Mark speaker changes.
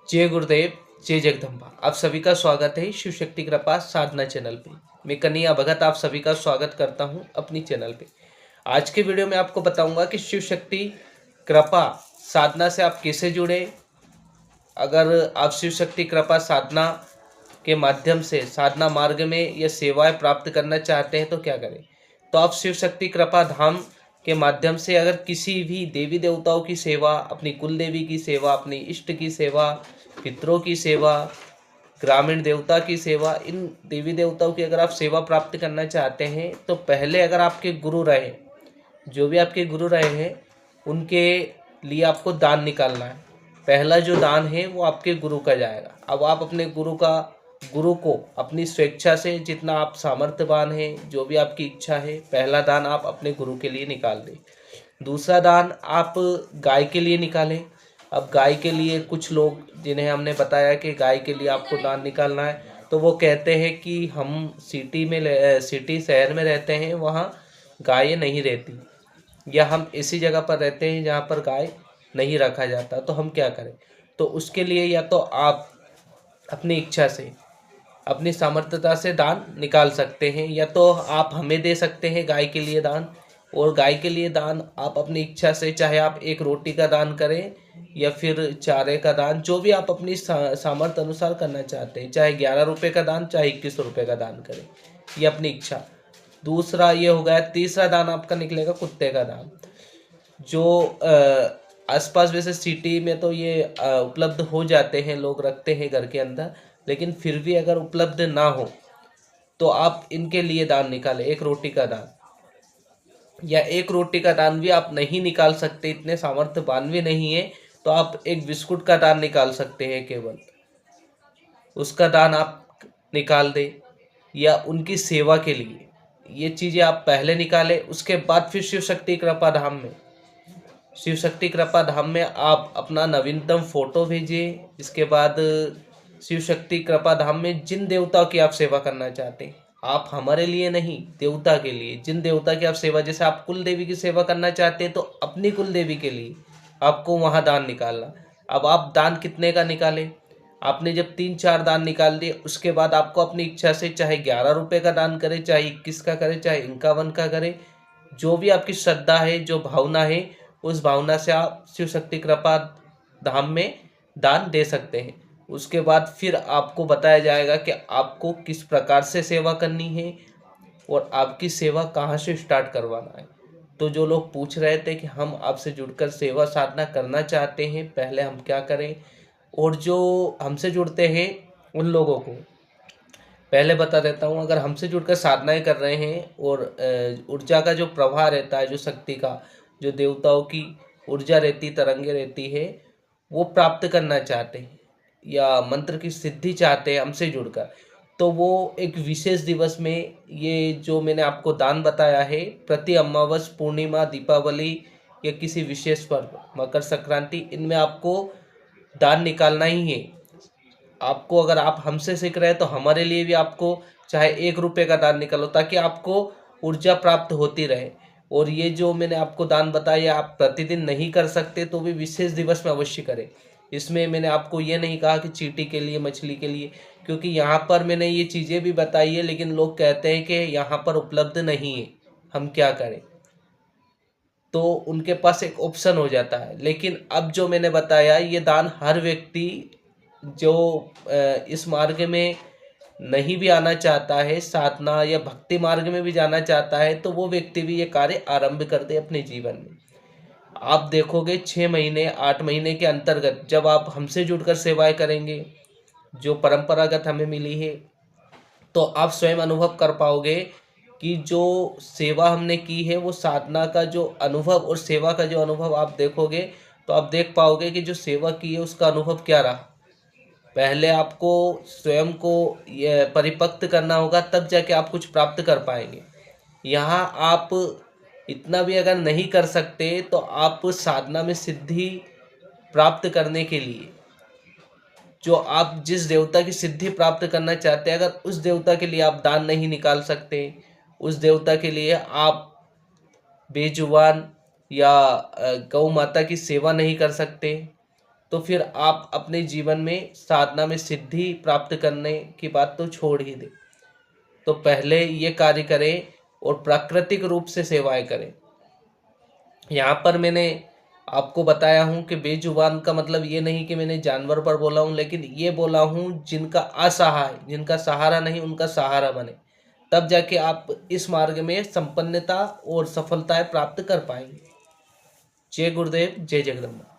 Speaker 1: जय गुरुदेव, जय जगदम्बा। आप सभी का स्वागत है शिव शक्ति कृपा साधना चैनल पे। मैं कन्हैया भगत आप सभी का स्वागत करता हूं अपनी चैनल पे। आज के वीडियो में आपको बताऊंगा कि शिव शक्ति कृपा साधना से आप कैसे जुड़े। अगर आप शिव शक्ति कृपा साधना के माध्यम से साधना मार्ग में या सेवाएं प्राप्त करना चाहते हैं तो क्या करें। तो आप शिव शक्ति कृपा धाम के माध्यम से अगर किसी भी देवी देवताओं की सेवा, अपनी कुल देवी की सेवा, अपनी इष्ट की सेवा, पितरों की सेवा, ग्रामीण देवता की सेवा, इन देवी देवताओं की अगर आप सेवा प्राप्त करना चाहते हैं तो पहले अगर आपके गुरु रहे, जो भी आपके गुरु रहे हैं, उनके लिए आपको दान निकालना है। पहला जो दान है वो आपके गुरु का जाएगा। अब आप अपने गुरु को अपनी स्वेच्छा से जितना आप सामर्थ्यवान हैं, जो भी आपकी इच्छा है, पहला दान आप अपने गुरु के लिए निकाल दें। दूसरा दान आप गाय के लिए निकालें। अब गाय के लिए कुछ लोग जिन्हें हमने बताया कि गाय के लिए आपको दान निकालना है, तो वो कहते हैं कि हम सिटी शहर में रहते हैं, वहाँ गाय नहीं रहती, या हम ऐसी जगह पर रहते हैं जहाँ पर गाय नहीं रखा जाता, तो हम क्या करें। तो उसके लिए या तो आप अपनी इच्छा से, अपनी सामर्थ्यता से दान निकाल सकते हैं, या तो आप हमें दे सकते हैं गाय के लिए दान। और गाय के लिए दान आप अपनी इच्छा से, चाहे आप एक रोटी का दान करें या फिर चारे का दान, जो भी आप अपनी सामर्थ्य अनुसार करना चाहते हैं, चाहे 11 रुपये का दान, चाहे 21 रुपये का दान करें, ये अपनी इच्छा। दूसरा ये हो गया। तीसरा दान आपका निकलेगा कुत्ते का दान। जो आसपास वैसे सिटी में तो ये उपलब्ध हो जाते हैं, लोग रखते हैं घर के अंदर, लेकिन फिर भी अगर उपलब्ध ना हो तो आप इनके लिए दान निकालें। एक रोटी का दान, या एक रोटी का दान भी आप नहीं निकाल सकते, इतने सामर्थ्यवान भी नहीं है, तो आप एक बिस्कुट का दान निकाल सकते हैं केवल, उसका दान आप निकाल दें। या उनकी सेवा के लिए ये चीज़ें आप पहले निकालें। उसके बाद फिर शिव शक्ति कृपा धाम में, शिव शक्ति कृपा धाम में आप अपना नवीनतम फोटो भेजिए। इसके बाद शिव शक्ति कृपा धाम में जिन देवताओं की आप सेवा करना चाहते हैं, आप हमारे लिए नहीं, देवता के लिए, जिन देवता की आप सेवा, जैसे आप कुल देवी की सेवा करना चाहते हैं तो अपनी कुल देवी के लिए आपको वहाँ दान निकालना। अब आप दान कितने का निकालें। आपने जब 3-4 दान निकाल दिए, उसके बाद आपको अपनी इच्छा से चाहे 11 रुपये का दान करें, चाहे 21 का करें, चाहे 51 का करें, जो भी आपकी श्रद्धा है, जो भावना है, उस भावना से आप शिव शक्ति कृपा धाम में दान दे सकते हैं। उसके बाद फिर आपको बताया जाएगा कि आपको किस प्रकार से सेवा करनी है और आपकी सेवा कहाँ से स्टार्ट करवाना है। तो जो लोग पूछ रहे थे कि हम आपसे जुड़कर सेवा साधना करना चाहते हैं, पहले हम क्या करें, और जो हमसे जुड़ते हैं उन लोगों को पहले बता देता हूँ। अगर हमसे जुड़कर साधनाएं कर रहे हैं और ऊर्जा का जो प्रवाह रहता है, जो शक्ति का, जो देवताओं की ऊर्जा रहती, तरंगे रहती है, वो प्राप्त करना चाहते हैं या मंत्र की सिद्धि चाहते हैं हमसे जुड़कर, तो वो एक विशेष दिवस में, ये जो मैंने आपको दान बताया है, प्रति अमावस, पूर्णिमा, दीपावली या किसी विशेष पर्व, मकर संक्रांति, इनमें आपको दान निकालना ही है। आपको, अगर आप हमसे सीख रहे हैं तो हमारे लिए भी आपको चाहे 1 रुपये का दान निकालो, ताकि आपको ऊर्जा प्राप्त होती रहे। और ये जो मैंने आपको दान बताया, आप प्रतिदिन नहीं कर सकते तो भी विशेष दिवस में अवश्य करें। इसमें मैंने आपको ये नहीं कहा कि चींटी के लिए, मछली के लिए, क्योंकि यहाँ पर मैंने ये चीज़ें भी बताई है, लेकिन लोग कहते हैं कि यहाँ पर उपलब्ध नहीं है, हम क्या करें। तो उनके पास एक ऑप्शन हो जाता है। लेकिन अब जो मैंने बताया, ये दान हर व्यक्ति जो इस मार्ग में नहीं भी आना चाहता है, साधना या भक्ति मार्ग में भी जाना चाहता है, तो वो व्यक्ति भी ये कार्य आरंभ कर दे अपने जीवन में। आप देखोगे 6 महीने, 8 महीने के अंतर्गत जब आप हमसे जुड़कर सेवाएं करेंगे, जो परंपरागत हमें मिली है, तो आप स्वयं अनुभव कर पाओगे कि जो सेवा हमने की है, वो साधना का जो अनुभव और सेवा का जो अनुभव आप देखोगे, तो आप देख पाओगे कि जो सेवा की है उसका अनुभव क्या रहा। पहले आपको स्वयं को ये परिपक्व करना होगा, तब जाके आप कुछ प्राप्त कर पाएंगे। यहाँ आप इतना भी अगर नहीं कर सकते, तो आप साधना में सिद्धि प्राप्त करने के लिए, जो आप जिस देवता की सिद्धि प्राप्त करना चाहते हैं, अगर उस देवता के लिए आप दान नहीं निकाल सकते, उस देवता के लिए आप बेजुबान या गौ माता की सेवा नहीं कर सकते, तो फिर आप अपने जीवन में साधना में सिद्धि प्राप्त करने की बात तो छोड़ ही दें। तो पहले ये कार्य करें और प्राकृतिक रूप से सेवाएं करें। यहाँ पर मैंने आपको बताया हूँ कि बेजुबान का मतलब ये नहीं कि मैंने जानवर पर बोला हूँ, लेकिन ये बोला हूँ जिनका असहाय, जिनका सहारा नहीं, उनका सहारा बने, तब जाके आप इस मार्ग में संपन्नता और सफलताएं प्राप्त कर पाएंगे। जय गुरुदेव, जय जगदम्बा।